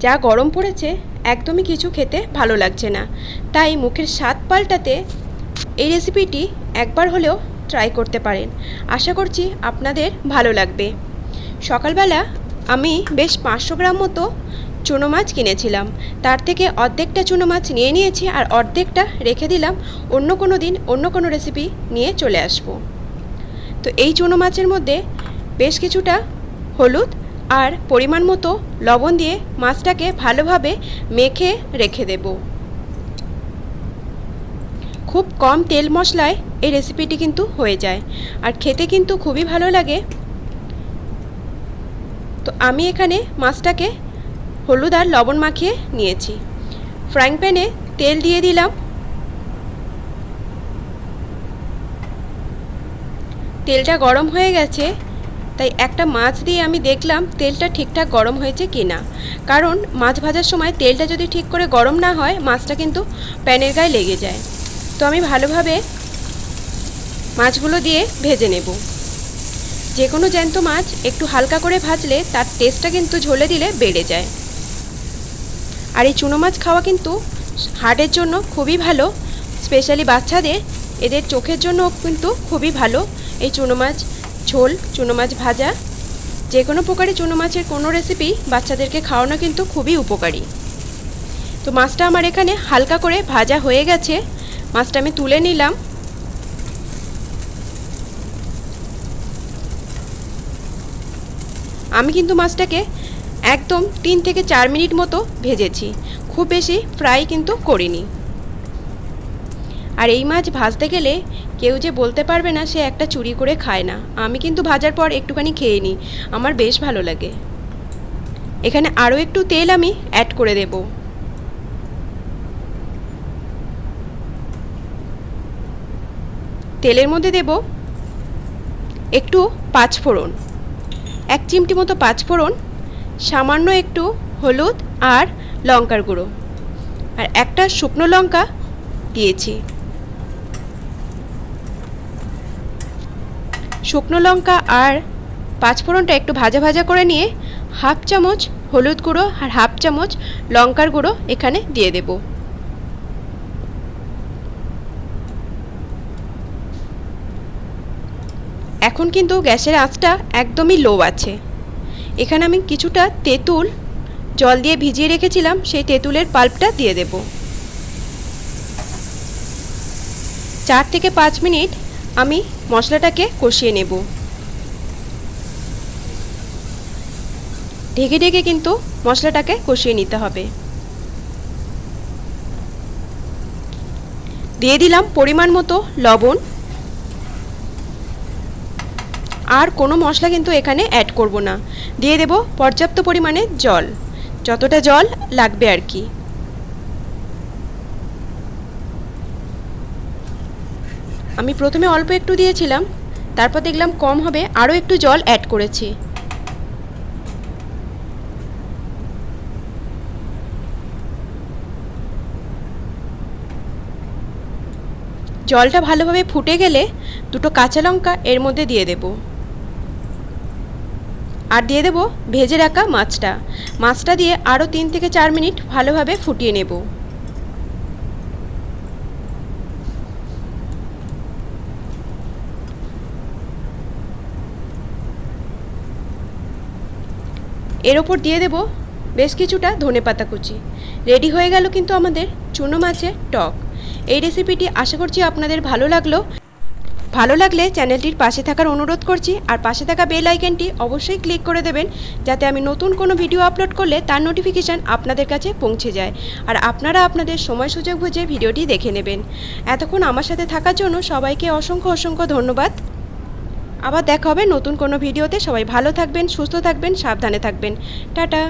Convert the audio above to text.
যা গরম পড়েছে একদমই কিছু খেতে ভালো লাগছে না, তাই মুখের স্বাদ পাল্টাতে এই রেসিপিটি একবার হলেও ট্রাই করতে পারেন। আশা করছি আপনাদের ভালো লাগবে। সকালবেলা আমি বেশ 500 গ্রাম মতো চুনো মাছ কিনেছিলাম, তার থেকে অর্ধেকটা চুনো মাছ নিয়ে নিয়েছি আর অর্ধেকটা রেখে দিলাম, অন্য কোনো দিন অন্য কোনো রেসিপি নিয়ে চলে আসব। তো এই চুনো মাছের মধ্যে বেশ কিছুটা হলুদ আর পরিমাণ মতো লবণ দিয়ে মাছটাকে ভালোভাবে মেখে রেখে দেব। খুব কম তেল মশলায় এই রেসিপিটি কিন্তু হয়ে যায় আর খেতে কিন্তু খুবই ভালো লাগে। তো আমি এখানে মাছটাকে হলুদ আর লবণ মাখিয়ে নিয়েছি। ফ্রাইং প্যানে তেল দিয়ে দিলাম। তেলটা গরম হয়ে গেছে, তাই একটা মাছ দিয়ে আমি দেখলাম তেলটা ঠিকঠাক গরম হয়েছে কি না, কারণ মাছ ভাজার সময় তেলটা যদি ঠিক করে গরম না হয় মাছটা কিন্তু প্যানের গায়ে লেগে যায়। তো আমি ভালোভাবে মাছগুলো দিয়ে ভেজে নেব। যে কোনো জ্যান্ত মাছ একটু হালকা করে ভাজলে তার টেস্টটা কিন্তু ঝোলে দিলে বেড়ে যায়। আর এই চুনো মাছ খাওয়া কিন্তু হার্টের জন্য খুবই ভালো, স্পেশালি বাচ্চাদের, এদের চোখের জন্য কিন্তু খুবই ভালো। এই চুনো মাছ ঝোল, চুনো মাছ ভাজা, যে কোনো প্রকারের চুনো মাছের কোনো রেসিপি বাচ্চাদেরকে খাওয়ানো কিন্তু খুবই উপকারী। তো মাছটা আমার এখানে হালকা করে ভাজা হয়ে গেছে, মাছটা আমি তুলে নিলাম। আমি কিন্তু মাছটাকে একদম 3 থেকে 4 মিনিট মতো ভেজেছি, খুব বেশি ফ্রাই কিন্তু করিনি। আর এই মাছ ভাজতে গেলে কেউ যে বলতে পারবে না সে একটা চুরি করে খায় না। আমি কিন্তু ভাজার পর একটুখানি খেয়ে নিই, আমার বেশ ভালো লাগে। এখানে আরও একটু তেল আমি অ্যাড করে দেব। তেলের মধ্যে দেব একটু 5 ফোড়ন, 1 চিমটি মতো 5 ফোড়ন, সামান্য একটু হলুদ আর লঙ্কার গুঁড়ো, আর একটা শুকনো লঙ্কা দিয়েছি। শুকনো লঙ্কা আর 5 ফোড়নটা একটু ভাজা ভাজা করে নিয়ে হাফ চামচ হলুদ গুঁড়ো আর হাফ চামচ লঙ্কার গুঁড়ো এখানে দিয়ে দেব। এখন কিন্তু গ্যাসের আঁচটা একদমই লো আছে। এখানে আমি কিছুটা তেঁতুল জল দিয়ে ভিজিয়ে রেখেছিলাম, সেই তেঁতুলের পাল্পটা দিয়ে দেব। 4 থেকে 5 মিনিট আমি মশলাটাকে কষিয়ে নেব। ঢেকে ঢেকে কিন্তু মশলাটাকে কষিয়ে নিতে হবে। দিয়ে দিলাম পরিমাণ মতো লবণ, আর কোনো মশলা কিন্তু এখানে অ্যাড করব না। দিয়ে দেব পর্যাপ্ত পরিমাণে জল, যতটা জল লাগবে আর কি। আমি প্রথমে অল্প একটু দিয়েছিলাম, তারপর দেখলাম কম হবে, আরও একটু জল অ্যাড করেছি। জলটা ভালোভাবে ফুটে গেলে দুটো কাঁচা লঙ্কা এর মধ্যে দিয়ে দেব, আর দিয়ে দেব ভেজে রাখা মাছটা দিয়ে আরও 3 থেকে 4 মিনিট ভালোভাবে ফুটিয়ে নেব। এর ওপর দিয়ে দেব বেশ কিছুটা ধনেপাতা কুচি। রেডি হয়ে গেল কিন্তু আমাদের চুনো মাছের টক। এই রেসিপিটি আশা করছি আপনাদের ভালো লাগলে চ্যানেলটির পাশে থাকার অনুরোধ করছি, আর পাশে থাকা বেল আইকনটি অবশ্যই ক্লিক করে দেবেন, যাতে আমি নতুন কোনো ভিডিও আপলোড করলে তার নোটিফিকেশান আপনাদের কাছে পৌঁছে যায়, আর আপনারা আপনাদের সময় সুযোগ বুঝে ভিডিওটি দেখে নেবেন। এতক্ষণ আমার সাথে থাকার জন্য সবাইকে অসংখ্য ধন্যবাদ। আবার দেখা হবে নতুন কোনো ভিডিওতে। সবাই ভালো থাকবেন, সুস্থ থাকবেন, সাবধানে থাকবেন। টাটা।